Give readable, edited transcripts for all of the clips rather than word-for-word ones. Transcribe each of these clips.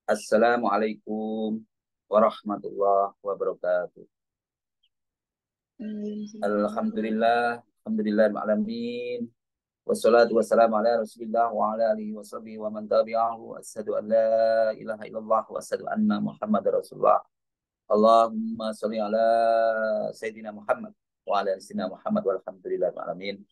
Assalamualaikum warahmatullahi wabarakatuh. Alhamdulillah, alhamdulillah alamin. Wassalatu wassalamu ala Rasulillah wa ala alihi washabihi wa man tabi'ahu. Asyhadu an la ilaha illallah wa asyhadu anna Muhammadar Rasulullah. Allahumma shalli ala Sayyidina Muhammad wa ala sayyidina Muhammad walhamdulillah alamin.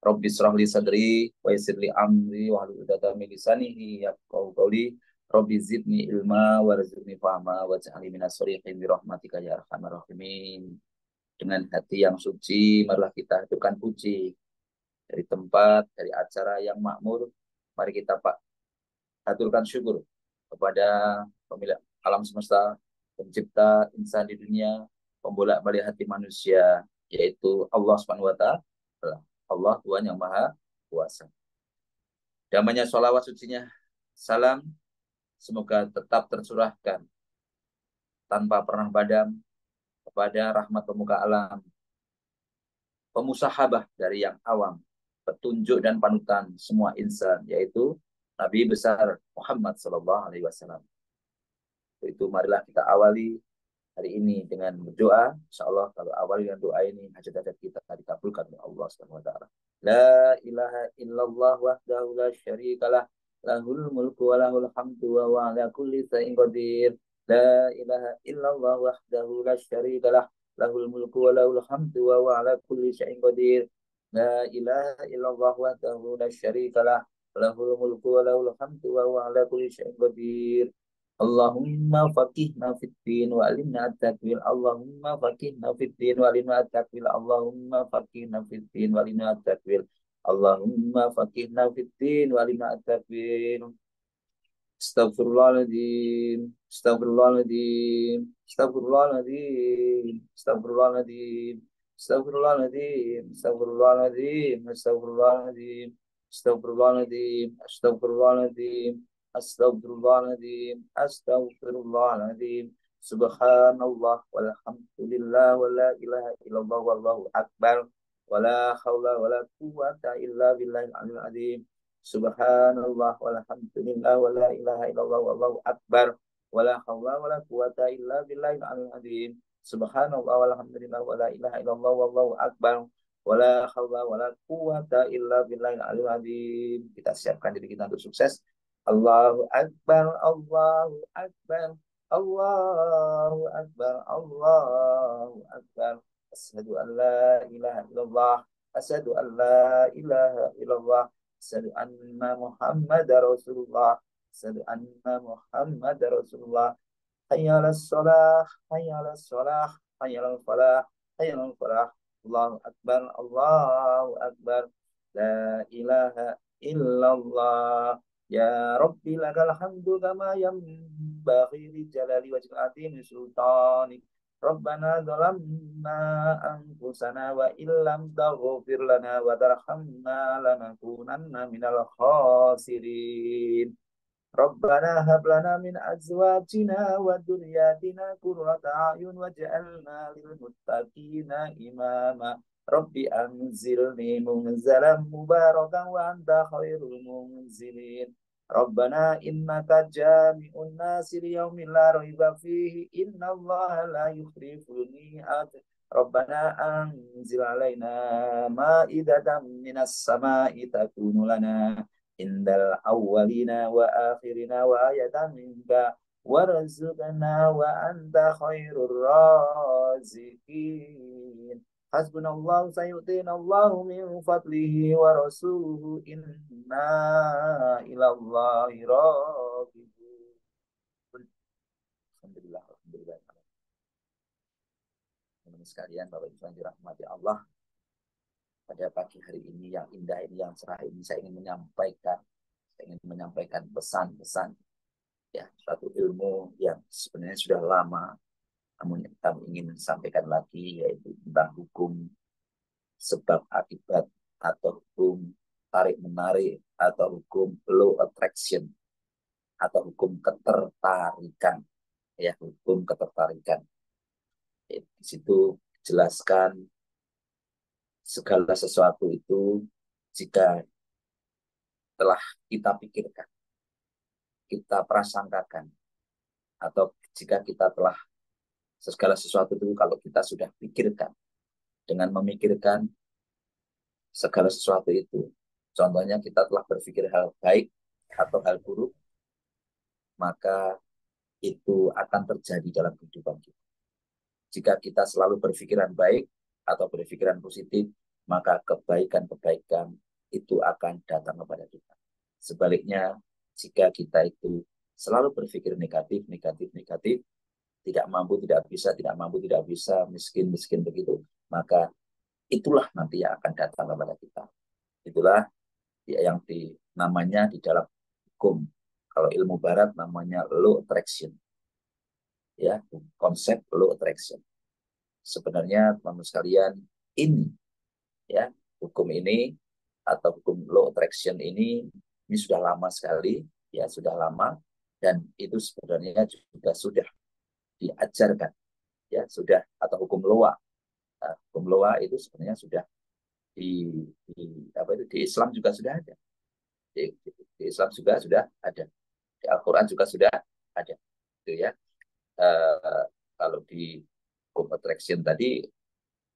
Rabbi shrah li sadri wa yassir li amri wa hlul 'uqdatam min lisani yafqahu qawli. Rabbi zidni ilma warzuqni fahma waj'alni minas sholihin bi rahmatika ya arhamar rahimin. Dengan hati yang suci, marilah kita haturkan puji dari tempat, dari acara yang makmur. Mari kita Pak haturkan syukur kepada pemilik alam semesta, pencipta insan di dunia, pembolak-balik hati manusia, yaitu Allah Subhanahu wa taala. Allah Tuhan yang Maha Kuasa. Damanya sholawat sucinya salam semoga tetap tercurahkan tanpa pernah padam kepada rahmat pemuka alam, pemusahabah dari yang awam, petunjuk dan panutan semua insan, yaitu Nabi besar Muhammad Sallallahu Alaihi Wasallam. Itu marilah kita awali hari ini dengan berdoa. Insya Allah kalau awali dengan doa ini, hajat-hajat kita dikabulkan oleh Allah Subhanahu Wa Taala. La ilaha illallah wahdahu la syarikalah, lahul mulku wa lahul hamdu wa ala kulli syai'in qadir. La ilaha illallah wahdahu la syarikalah, lahul mulku wa lahul hamdu wa ala kulli syai'in qadir. La ilaha illallah wahdahu la syarikalah, lahul mulku wa lahul hamdu wa ala kulli syai'in qadir. Allahumma faqihna fid din wa alimna at-takwil. Allahumma faqihna fid din wa alimna at-takwil. Allahumma faqihna fid din wa alimna at-takwil. Allahumma faqihna fid din wa alimna at-takwil. Astaghfirullahaladzim. Astaghfirullahaladzim. Astaghfirullahaladzim. Astaghfirullahaladzim. Astaghfirullahaladzim. Astaghfirullahaladzim. Astaghfirullahaladzim. Astaghfirullahaladzim. Astaghfirullahaladzim. Astaghfirullahaladzim. Astaghfirullahaladzim. Subhanallah walhamdulillah wa la ilaha illallah wallahu akbar wa la hawla wa la quwwata illa billahil aliyyil azim. Subhanallah walhamdulillah wa la ilaha illallah wallahu akbar wa la hawla wa la quwwata illa billahil aliyyil azim. Subhanallah walhamdulillah wa la ilaha illallah wallahu akbar wa la hawla wa la quwwata illa billahil aliyyil azim. Kita siapkan diri kita untuk sukses. Allahu Akbar, Allahu Akbar, Allahu Akbar, Allahu Akbar. Asyhadu an la ilaha illallah, asyhadu an la ilaha illallah, asyhadu anna Muhammadar Rasulullah, asyhadu anna Muhammadar Rasulullah. Hayya 'alas shalah, hayya 'alas shalah, hayya 'alal falah, hayya 'alal falah. Allahu Akbar, Allahu Akbar. La ilaha illallah. Ya Rabbi lakal hamdu kama yanbaghi li jalali wajhil azimi sultanik. Rabbana zalamna anfusana wa illam taghfir lana wa tarhamna lanakunanna minal khasirin. Rabbana hab lana min azwajina wa dhurriyyatina qurrata a'yun waj'alna lil muttaqina imama. Rabbi anzilni munzalan mubarakan wa anta khairul munzilin. Rabbana innaka jami'un nasi liyaumin la raiba fihi innallaha la yukhliful mi'ad. Rabbana anzil alaina ma'idatan minas sama'i takunu lana indal awwalina wa akhirina wa ayatan minka warzuqna wa anta khairur raziqin. Hasbunallahu sayu'tina Allahu min fadlihi wa rasuluhu inna ilallahi raghibun. Alhamdulillah, alhamdulillah. Teman-teman sekalian, Bapak Ibu yang dirahmati Allah, pada pagi hari ini yang indah ini, yang cerah ini, saya ingin menyampaikan pesan-pesan, ya, suatu ilmu yang sebenarnya sudah lama, namun kami ingin sampaikan lagi, yaitu tentang hukum sebab akibat, atau hukum tarik menarik, atau hukum law attraction, atau hukum ketertarikan, ya, hukum ketertarikan. Di situ jelaskan segala sesuatu itu jika telah kita pikirkan, kita prasangkakan, atau jika kita telah segala sesuatu itu kalau kita sudah pikirkan, dengan memikirkan segala sesuatu itu, contohnya kita telah berpikir hal baik atau hal buruk, maka itu akan terjadi dalam kehidupan kita. Jika kita selalu berpikiran baik atau berpikiran positif, maka kebaikan-kebaikan itu akan datang kepada kita. Sebaliknya, jika kita itu selalu berpikir negatif, negatif, negatif, tidak mampu, tidak bisa, tidak mampu, tidak bisa, miskin, miskin begitu, maka itulah nanti yang akan datang kepada kita. Itulah yang namanya di dalam hukum. Kalau ilmu barat namanya law attraction. Ya, konsep law attraction. Sebenarnya teman-teman sekalian, ini ya, hukum ini atau hukum law attraction ini sudah lama sekali, ya sudah lama, dan itu sebenarnya juga sudah diajarkan, ya sudah, atau hukum loa. Nah, hukum loa itu sebenarnya sudah di Islam juga sudah ada, di Islam juga sudah ada, di Al-Quran juga sudah ada, gitu ya. Kalau di hukum attraction tadi,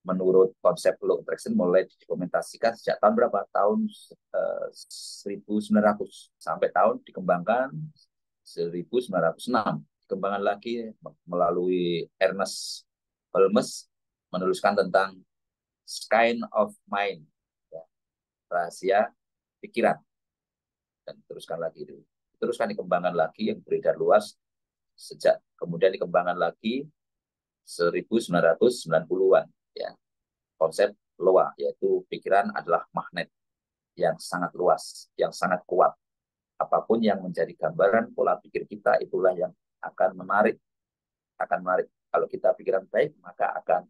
menurut konsep law attraction mulai didokumentasikan sejak tahun berapa? Tahun 1900 sampai tahun dikembangkan 1906. Dikembangkan lagi melalui Ernest Holmes menuliskan tentang Skein of Mind, ya, rahasia pikiran, dan teruskan lagi itu. Teruskan dikembangkan lagi yang beredar luas sejak kemudian dikembangkan lagi 1990-an, ya. Konsep loa, yaitu pikiran adalah magnet yang sangat luas, yang sangat kuat. Apapun yang menjadi gambaran pola pikir kita, itulah yang akan menarik, akan menarik. Kalau kita pikiran baik, maka akan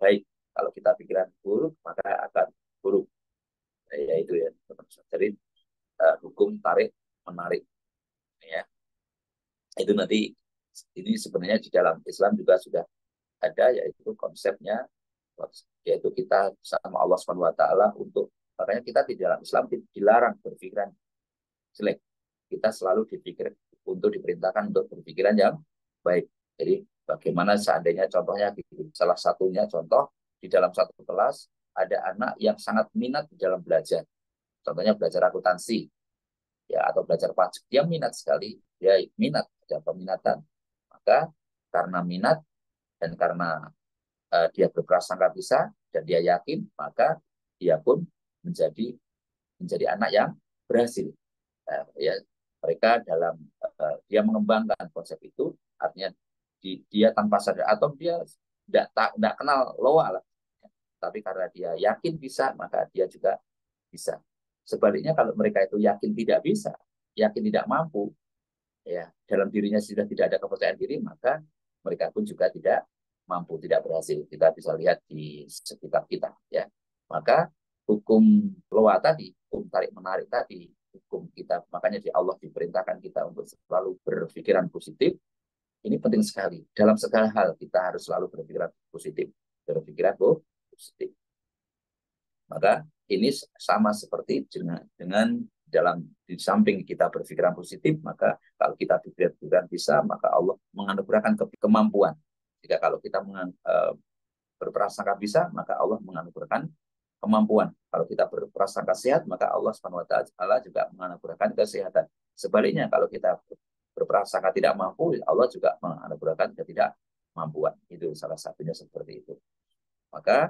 baik. Kalau kita pikiran buruk, maka akan buruk. Ya itu ya, teman-teman. Jadi hukum tarik menarik, ya. Itu nanti ini sebenarnya di dalam Islam juga sudah ada, yaitu konsepnya, yaitu kita sama Allah Subhanahu wa taala, untuk makanya kita di dalam Islam dilarang berpikiran jelek. Kita selalu diperintahkan untuk berpikiran yang baik. Jadi bagaimana seandainya contohnya gitu. Salah satunya contoh di dalam satu kelas ada anak yang sangat minat di dalam belajar. Contohnya belajar akuntansi, ya, atau belajar pajak. Dia minat sekali, dia minat, ada peminatan. Maka karena minat dan karena dia berprasangka bisa dan dia yakin, maka dia pun menjadi anak yang berhasil. Ya, mereka dalam dia mengembangkan konsep itu, artinya dia tanpa sadar atau dia tidak kenal loa lah, tapi karena dia yakin bisa, maka dia juga bisa. Sebaliknya kalau mereka itu yakin tidak bisa, yakin tidak mampu, ya dalam dirinya sudah tidak ada kepercayaan diri, maka mereka pun juga tidak mampu, tidak berhasil. Kita bisa lihat di sekitar kita, ya. Maka hukum loa tadi, hukum tarik menarik tadi, hukum kita, makanya di Allah diperintahkan kita untuk selalu berpikiran positif. Ini penting sekali. Dalam segala hal kita harus selalu berpikiran positif, berpikiran positif. Maka ini sama seperti dengan dalam di samping kita berpikiran positif, maka kalau kita berpikiran bisa, maka Allah menganugerahkan kemampuan. Jika kalau kita berprasangka bisa, maka Allah menganugerahkan kemampuan. Kalau kita berprasangka sehat, maka Allah Subhanahu wa taala juga menganugerahkan kesehatan. Sebaliknya, kalau kita berprasangka tidak mampu, Allah juga menganugerahkan ketidakmampuan. Itu salah satunya seperti itu. Maka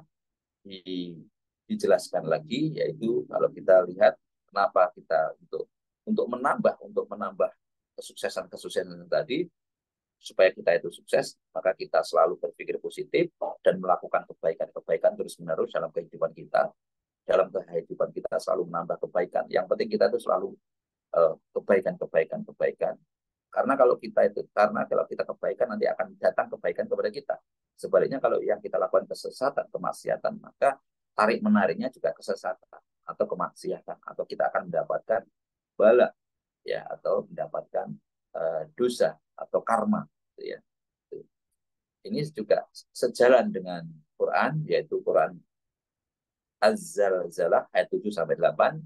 dijelaskan lagi, yaitu kalau kita lihat kenapa kita untuk menambah kesuksesan tadi, supaya kita itu sukses, maka kita selalu berpikir positif dan melakukan kebaikan-kebaikan terus-menerus dalam kehidupan kita. Dalam kehidupan kita selalu menambah kebaikan. Yang penting kita itu selalu kebaikan. Karena kalau kita kebaikan, nanti akan datang kebaikan kepada kita. Sebaliknya kalau yang kita lakukan kesesatan, kemaksiatan, maka tarik menariknya juga kesesatan atau kemaksiatan, atau kita akan mendapatkan bala, ya, atau mendapatkan dosa atau karma, gitu ya. Ini juga sejalan dengan Quran, yaitu Quran Az-Zalzalah ayat 7-8,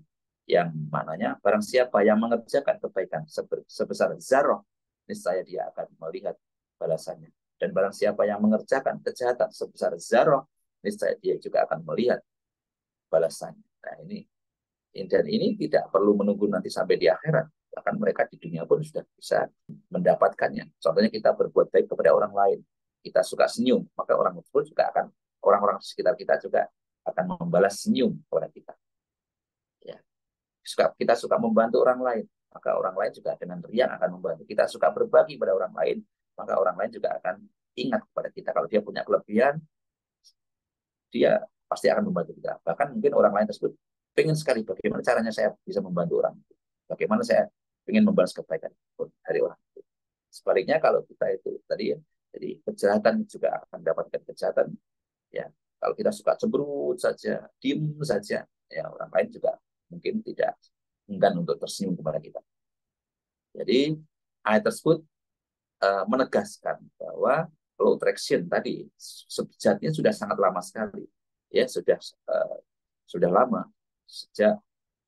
yang maknanya barang siapa yang mengerjakan kebaikan sebesar zarah niscaya dia akan melihat balasannya. Dan barang siapa yang mengerjakan kejahatan sebesar zarah, niscaya dia juga akan melihat balasannya. Nah, dan ini tidak perlu menunggu nanti sampai di akhirat. Bahkan mereka di dunia pun sudah bisa mendapatkannya. Contohnya kita berbuat baik kepada orang lain. Kita suka senyum, maka orang tersebut juga akan, orang-orang di sekitar kita juga akan membalas senyum kepada kita. Ya. Kita suka membantu orang lain, maka orang lain juga dengan riang akan membantu. Kita suka berbagi pada orang lain, maka orang lain juga akan ingat kepada kita. Kalau dia punya kelebihan, dia pasti akan membantu kita. Bahkan mungkin orang lain tersebut pengen sekali bagaimana caranya saya bisa membantu orang. Bagaimana saya ingin membalas kebaikan dari orang. Sebaliknya kalau kita itu tadi ya, jadi kejahatan juga akan mendapatkan kejahatan. Ya, kalau kita suka cemberut saja, diem saja, ya orang lain juga mungkin tidak enggan untuk tersenyum kepada kita. Jadi ayat tersebut menegaskan bahwa law attraction tadi sejatinya sudah sangat lama sekali, ya sudah lama sejak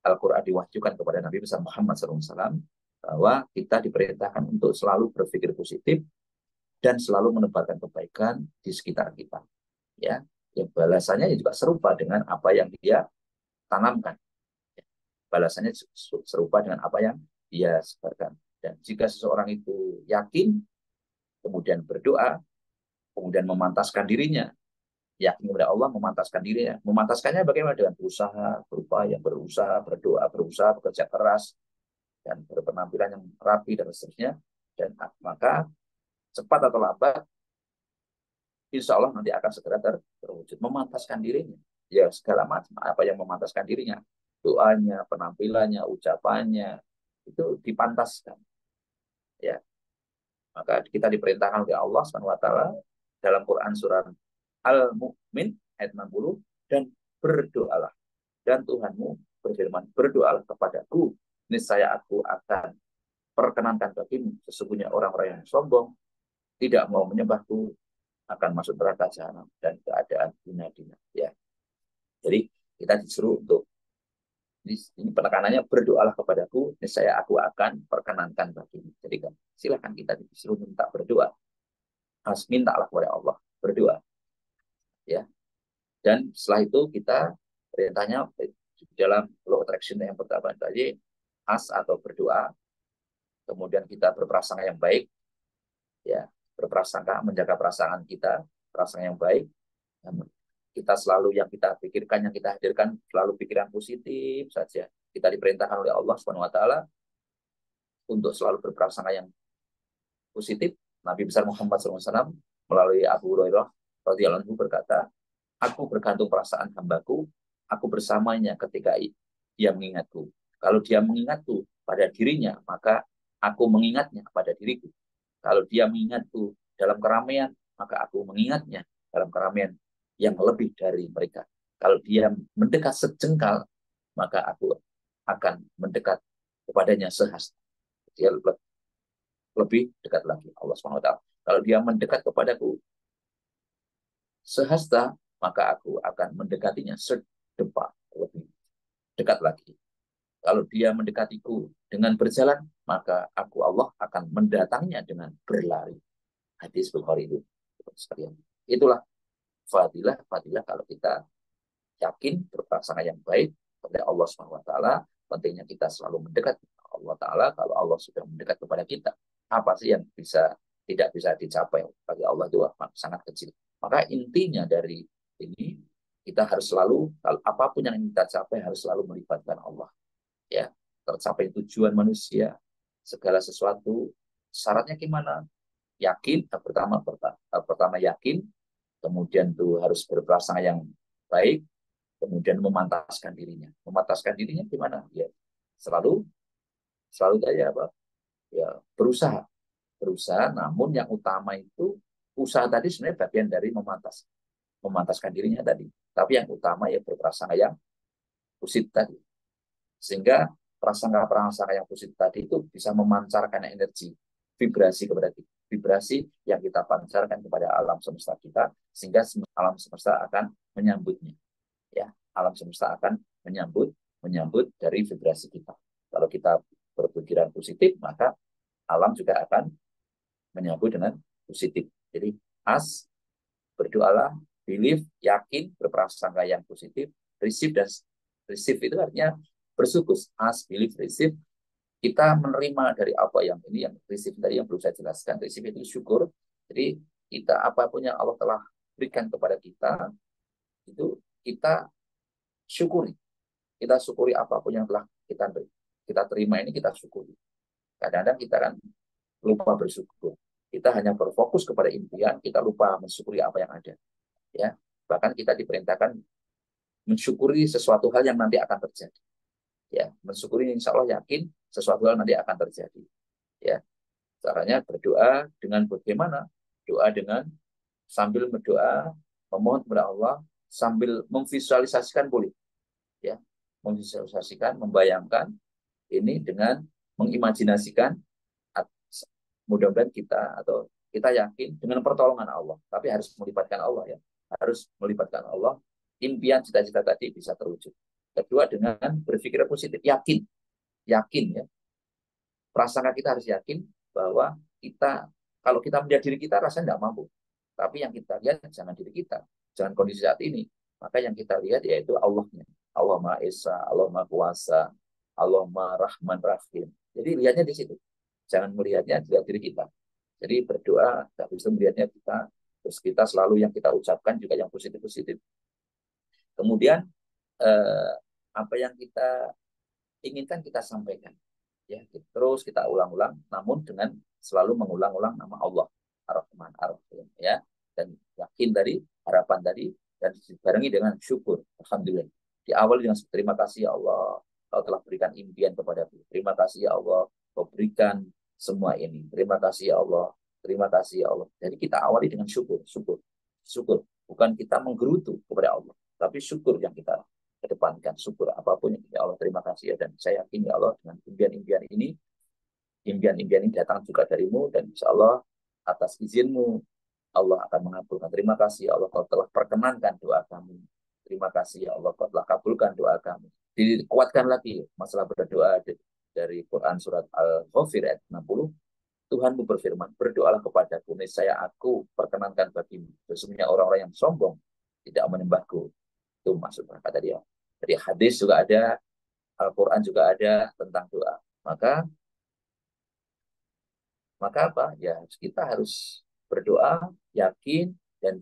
Al-Quran diwahyukan kepada Nabi besar Muhammad SAW, bahwa kita diperintahkan untuk selalu berpikir positif dan selalu menebarkan kebaikan di sekitar kita. Ya, yang balasannya juga serupa dengan apa yang dia tanamkan. Balasannya serupa dengan apa yang dia sebarkan. Dan jika seseorang itu yakin, kemudian berdoa, kemudian memantaskan dirinya, yakin kepada Allah, memantaskan dirinya. Memantaskannya bagaimana? Dengan berusaha, berupaya, berusaha, berdoa, berusaha, bekerja keras, dan berpenampilan yang rapi, dan seterusnya. Dan maka cepat atau lambat, insya Allah nanti akan segera terwujud. Memantaskan dirinya. Ya, segala macam apa yang memantaskan dirinya. Doanya, penampilannya, ucapannya, itu dipantaskan. Ya, maka kita diperintahkan oleh Allah SWT dalam Quran surat Al-Mu'min ayat 60, dan berdoalah. Dan Tuhanmu berfirman, berdoalah kepadaku, niscaya aku akan perkenankan bagimu. Sesungguhnya orang-orang yang sombong tidak mau menyembahku akan masuk neraka jahanam dan keadaan dina-dina. Ya. Jadi kita disuruh untuk, ini penekanannya, berdoalah kepadaku, niscaya aku akan perkenankan bagimu. Jadi silakan kita disuruh minta berdoa. Mintalah kepada Allah, berdoa. Ya. Dan setelah itu kita perintahnya dalam law attraction yang pertama tadi, atau berdoa, kemudian kita berprasangka yang baik, ya, berprasangka, menjaga prasangka kita, prasangka yang baik. Kita selalu yang kita pikirkan, yang kita hadirkan selalu pikiran positif saja. Kita diperintahkan oleh Allah SWT untuk selalu berprasangka yang positif. Nabi besar Muhammad SAW melalui Abu Hurairah radhiyallahu anhu berkata, aku bergantung perasaan hambaku, aku bersamanya ketika dia mengingatku. Kalau dia mengingatku pada dirinya, maka aku mengingatnya pada diriku. Kalau dia mengingatku dalam keramaian, maka aku mengingatnya dalam keramaian yang lebih dari mereka. Kalau dia mendekat sejengkal, maka aku akan mendekat kepadanya sehasta. Dia lebih dekat lagi, Allah SWT. Kalau dia mendekat kepadaku sehasta, maka aku akan mendekatinya sedempa, lebih dekat lagi. Kalau dia mendekatiku dengan berjalan, maka aku Allah akan mendatanginya dengan berlari. Hadis Bukhari itu. Sekalian. Itulah fadilah kalau kita yakin berprasangka yang baik kepada Allah SWT. Pentingnya kita selalu mendekat Allah Ta'ala. Kalau Allah sudah mendekat kepada kita, apa sih yang tidak bisa dicapai bagi Allah itu sangat kecil. Maka intinya dari ini, kita harus selalu, kalau apapun yang kita capai harus selalu melibatkan Allah. Ya, tercapai tujuan manusia, segala sesuatu syaratnya gimana? Yakin, pertama yakin, kemudian tuh harus berprasangka yang baik, kemudian memantaskan dirinya. Memantaskan dirinya gimana? Ya, selalu kayak apa? Ya, berusaha, namun yang utama itu usaha tadi sebenarnya bagian dari memantaskan dirinya tadi. Tapi yang utama ya berprasangka yang positif tadi. Sehingga prasangka-prasangka yang positif tadi itu bisa memancarkan energi, vibrasi kepada kita. Vibrasi yang kita pancarkan kepada alam semesta kita, sehingga alam semesta akan menyambutnya. Ya, alam semesta akan menyambut dari vibrasi kita. Kalau kita berpikiran positif, maka alam juga akan menyambut dengan positif. Jadi as, berdoalah, believe, yakin, berprasangka yang positif, receive, dan receive itu artinya bersyukur. As, believe, receive, kita menerima dari apa yang ini, yang receive tadi yang belum saya jelaskan. Receive itu syukur. Jadi kita apapun yang Allah telah berikan kepada kita, itu kita syukuri. Kita syukuri apapun yang telah kita terima ini, kita syukuri. Kadang-kadang kita kan lupa bersyukur. Kita hanya berfokus kepada impian, kita lupa mensyukuri apa yang ada. Ya, bahkan kita diperintahkan mensyukuri sesuatu hal yang nanti akan terjadi. Ya, mensyukuri insya Allah yakin sesuatu hal nanti akan terjadi. Ya, caranya berdoa dengan bagaimana? Doa dengan sambil berdoa, memohon kepada Allah, sambil memvisualisasikan boleh. Ya, memvisualisasikan, membayangkan ini dengan mengimajinasikan. Mudah-mudahan kita atau kita yakin dengan pertolongan Allah, tapi harus melibatkan Allah ya, harus melibatkan Allah, impian cita-cita tadi bisa terwujud. Kedua, dengan berpikir positif, yakin, yakin ya, prasangka kita harus yakin bahwa kita, kalau kita melihat diri kita rasanya tidak mampu, tapi yang kita lihat jangan diri kita, jangan kondisi saat ini, maka yang kita lihat yaitu Allahnya. Allah Maha Esa, Allah Maha Kuasa, Allah Maha Rahman Rahim. Jadi lihatnya di situ. Jangan melihatnya dilihat diri kita. Jadi berdoa, tapi itu melihatnya kita, terus kita selalu yang kita ucapkan juga yang positif-positif. Kemudian apa yang kita inginkan kita sampaikan. Ya, terus kita ulang-ulang, namun dengan selalu mengulang-ulang nama Allah, Ar-Rahman Ar-Rahim, ya, dan yakin tadi, harapan tadi, dan dibarengi dengan syukur, alhamdulillah. Diawali dengan terima kasih ya Allah, Kau telah berikan impian kepadaku. Terima kasih ya Allah, Kau berikan semua ini. Terima kasih ya Allah, terima kasih ya Allah. Jadi kita awali dengan syukur, syukur, syukur. Bukan kita menggerutu kepada Allah, tapi syukur yang kita kedepankan, syukur apapun yang ya Allah terima kasih ya, dan saya yakin ya Allah dengan impian-impian ini, impian-impian ini datang juga darimu, dan insya Allah atas izinmu Allah akan mengabulkan. Terima kasih ya Allah, Kau telah perkenankan doa kami. Terima kasih ya Allah, Kau telah kabulkan doa kami. Dikuatkan lagi masalah berdoa dari Quran surat Al-Ghafir ayat 60. Tuhanmu berfirman, berdoalah kepadaku, niscaya aku perkenankan bagimu. Sesungguhnya orang-orang yang sombong tidak menyembahku. Itu maksud kata dia. Jadi hadis juga ada, Al-Quran juga ada tentang doa. Maka apa? Ya kita harus berdoa, yakin, dan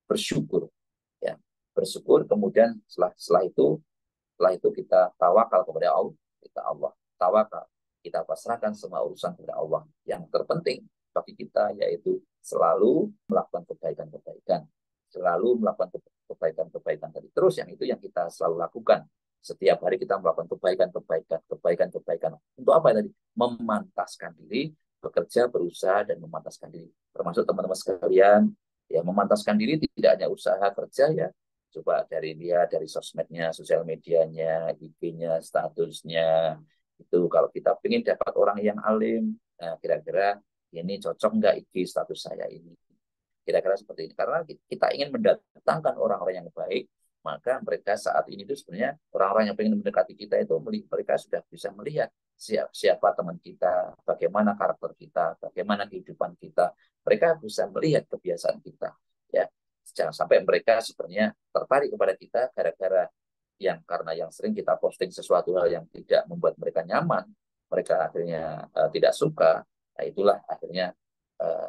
bersyukur. Ya, bersyukur. Kemudian setelah itu kita tawakal kepada Allah. Kita Allah tawakal. Kita pasrahkan semua urusan kepada Allah. Yang terpenting bagi kita yaitu selalu melakukan kebaikan-kebaikan. Selalu melakukan kebaikan-kebaikan tadi. Terus yang itu yang kita selalu lakukan. Setiap hari kita melakukan kebaikan-kebaikan. Untuk apa tadi? Memantaskan diri, bekerja, berusaha, dan memantaskan diri. Termasuk teman-teman sekalian, ya memantaskan diri tidak hanya usaha kerja ya. Coba dari dia, dari sosmednya, sosial medianya, IG-nya, statusnya. Itu kalau kita ingin dapat orang yang alim, nah kira-kira ini cocok nggak IG status saya ini. Kira-kira seperti ini. Karena kita ingin mendatangkan orang-orang yang baik, maka mereka saat ini itu sebenarnya orang-orang yang ingin mendekati kita itu mereka sudah bisa melihat siapa teman kita, bagaimana karakter kita, bagaimana kehidupan kita. Mereka bisa melihat kebiasaan kita. Ya, jangan sampai mereka sebenarnya tertarik kepada kita gara-gara karena yang sering kita posting sesuatu hal yang tidak membuat mereka nyaman, mereka akhirnya tidak suka. Nah, itulah akhirnya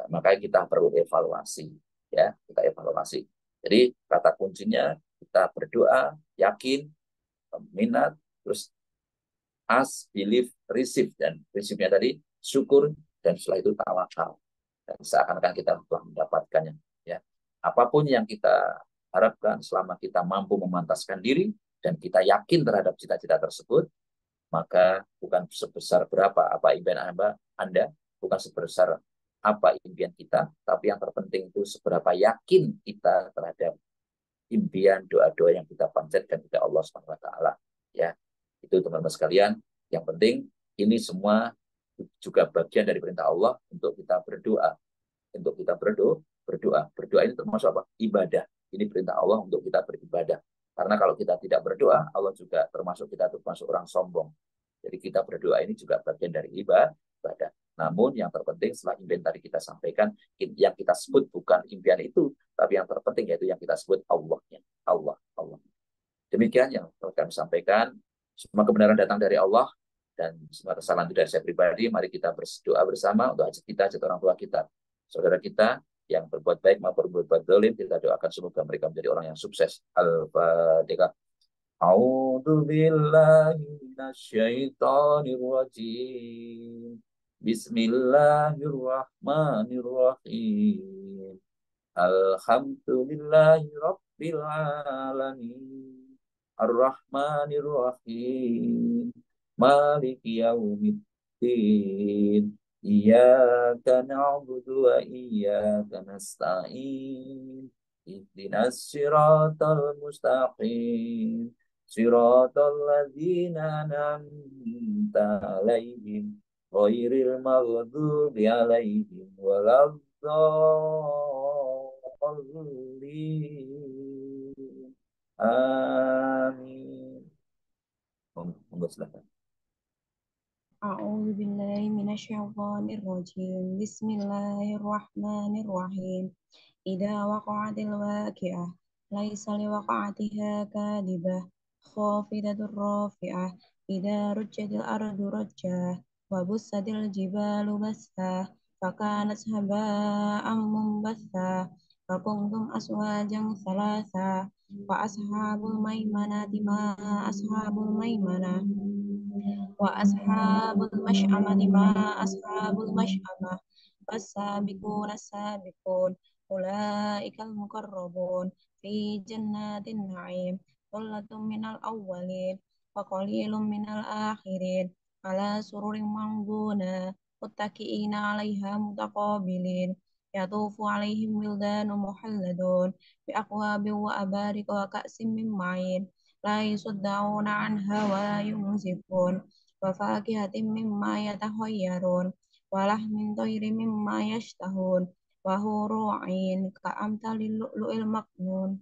makanya kita perlu evaluasi, ya, kita evaluasi. Jadi kata kuncinya kita berdoa, yakin, minat, terus as, believe, receive, dan prinsipnya tadi syukur, dan setelah itu tawakal. Dan seakan-akan kita telah mendapatkannya. Ya, apapun yang kita harapkan selama kita mampu memantaskan diri dan kita yakin terhadap cita-cita tersebut, maka bukan sebesar berapa apa impian Anda, bukan sebesar apa impian kita, tapi yang terpenting itu seberapa yakin kita terhadap impian, doa-doa yang kita panjatkan kepada Allah Subhanahu wa taala. Ya. Itu teman-teman sekalian, yang penting ini semua juga bagian dari perintah Allah untuk kita berdoa. Untuk kita berdoa. Berdoa ini termasuk apa? Ibadah. Ini perintah Allah untuk kita beribadah. Karena kalau kita tidak berdoa, Allah juga termasuk kita termasuk orang sombong. Jadi kita berdoa ini juga bagian dari ibadah. Namun yang terpenting setelah impian tadi kita sampaikan, yang kita sebut bukan impian itu, tapi yang terpenting yaitu yang kita sebut Allahnya. Allah, Allah. Demikian yang kami sampaikan. Semua kebenaran datang dari Allah dan semua kesalahan itu dari saya pribadi. Mari kita berdoa bersama untuk hajat kita, hajat orang tua kita, saudara kita yang berbuat baik maupun berbuat zalim. Kita doakan semoga mereka menjadi orang yang sukses. Al-Fatihah. A'udzu billahi minasyaitonir rajim. Bismillahirrahmanirrahim. Alhamdulillahi rabbil alamin. Ar-Rahmanir-Rahim. Maliki yaumiddin. Iyyaka na'budu wa iyyaka nasta'in. Ihdinas siratal mustaqim. Siratal ladzina an'amta 'alaihim ghairil maghdubi 'alaihim waladdallin. Amin. Monggo silakan. A'udzu billahi minasyaitonir rajim. Bismillahirrahmanirrahim. Idza waqa'atil waqi'ah laisa liwaqa'atiha kadibah khafidatur rafi'ah idza rujjatil ardu rajjah wa bussatil jibalu bassah fakanat haba'an mumbassah wa kuntum aswajan salasa wa ashabul maimanati ma ashabul maimanah wa ashabul masy'amati ma ashabul masy'amah was-sabiquna as-sabiqun ulaikal muqarrabun fi jannatin na'im thullatun minal awwalin wa qalilun minal akhirin ala sururin mawduna muttaqiina 'alaiha mutaqabilin yatufu 'alaihim wildanun muhalladun bi aqwabin wa abarika wa ka'sin min ma'in la yusaddauna 'anha wa la yunzifun wa fakihatin mimma yatakhayyarun wa lahmin thayrin mimma yashtahun wa huru 'ain ka amsalil lu'lu'il maknun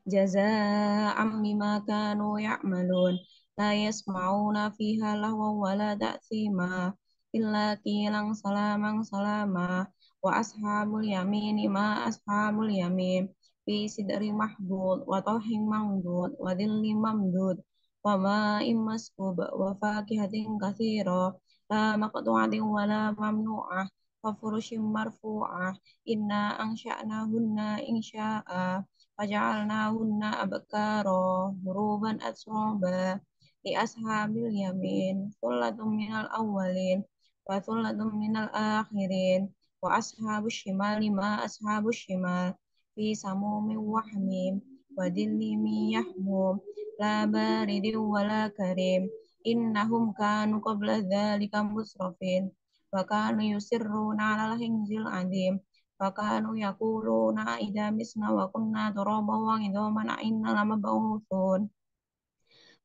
jazaa'an bima kanu ya'malun la yasma'una fiha lahwan wa la ta'thima illa qilan salaman salama wa ashabul yamini ma ashabul yamin fi sidri mahdud wa tawhin mamdud wa dhillim mamdud wa ma'in maskub wa fakihatin katsira la maqtu'atin wa la mamnu'ah wa furushin marfu'ah inna ansha'nahunna insya'a faja'alnahunna abkara huruban atsraba li ashabil yamin thullatun minal awwalin wa thullatun minal akhirin wa ashabus shimali ma ashabus shimal fi samumin wa hamim wa dhillim yahmum la baridin wa la karim innahum kanu qabla dzalika musrafin wa kanu yusirruna 'alal hinzil 'adim wa kanu yaquluna idza misna wa kunna turaban wa 'idhaman a inna lamab'utsun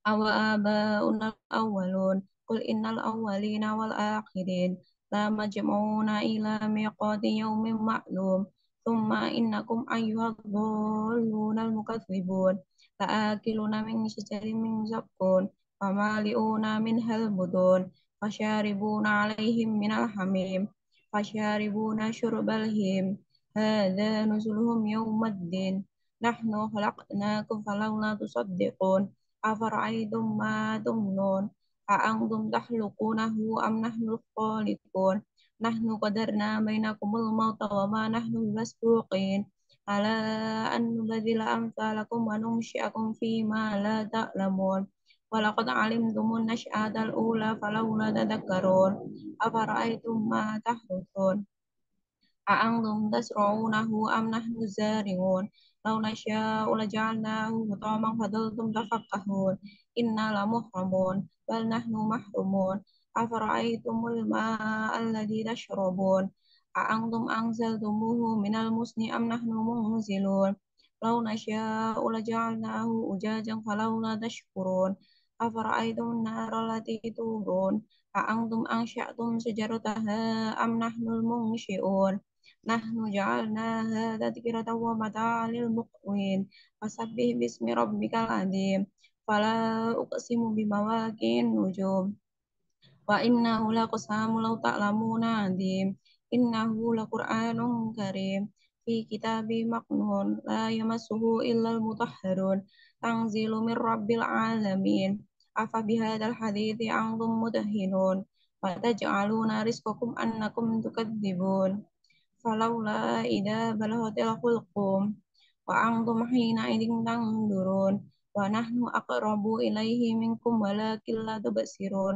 awa aba'unal awwalun qul innal awwalina wal akhirin la majmu'una ila miqati yaumin ma'lum thumma innakum ayyuhadh dhallunal mukaththibun la'akiluna min shajarin min zaqqum famali'una minhal butun fasharibuna 'alaihim minal hamim fasharibuna syurbal him hadza nuzuluhum yawmaddin nahnu khalaqnakum falawla tusaddiqun afara'aytum ma tumnun a'antum tahluqunahu am nahnu khaliqun nahnu qadarna bainakumul mauta wa ma nahnu bimasbuqin ala an nubadila amsalakum wa nunsyi'akum fi ma la ta'lamun walaqad alimtumun nash'atal ula falawla tadhakkarun afara'aytum ma tahrusun أأنتم تزرعونه أم نحن الزارعون لو نشاء لجعلناه حطاما فظلتم تفكهون إنا لمحرمون بل نحن محرومون أفرأيتم الماء الذي تشربون أأنتم أنزلتموه من المزن أم نحن منزلون لو نشاء لجعلناه أجاجا فلولا تشكرون أفرأيتم النار التي تورون أأنتم أنشأتم شجرتها أم نحن المنشئون نحن جعلناها تذكرة ومتاعا للمقوين فسبح باسم ربك العظيم فلا أقسم بمواقع النجوم وإنه لقسم لو تعلمون عظيم إنه لقرآن كريم في كتاب مكنون لا يمسه إلا المطهرون تنزيل من رب العالمين أفبهذا الحديث أنتم مدهنون وتجعلون رزقكم أنكم تكذبون فلولا إذا بلغت الحلقوم وأنتم حينئذ تنظرون ونحن أقرب إليه منكم ولكن لا تبصرون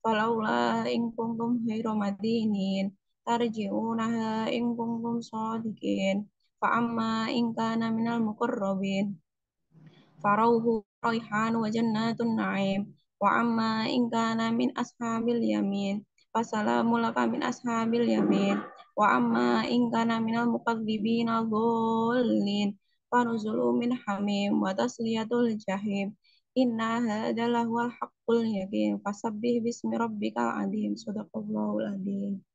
فلولا إن كنتم غير مدينين ترجعونها إن كنتم صادقين فأما إن كان من المقربين فروح ريحان وجنات النعيم وأما إن كان من أصحاب اليمين فسلام لك من أصحاب اليمين وأما إن كان من المكذبين الضالين فنزل من حميم وتصلية الجحيم إن هذا لهو الحق اليقين فسبح باسم ربك العظيم صدق الله العظيم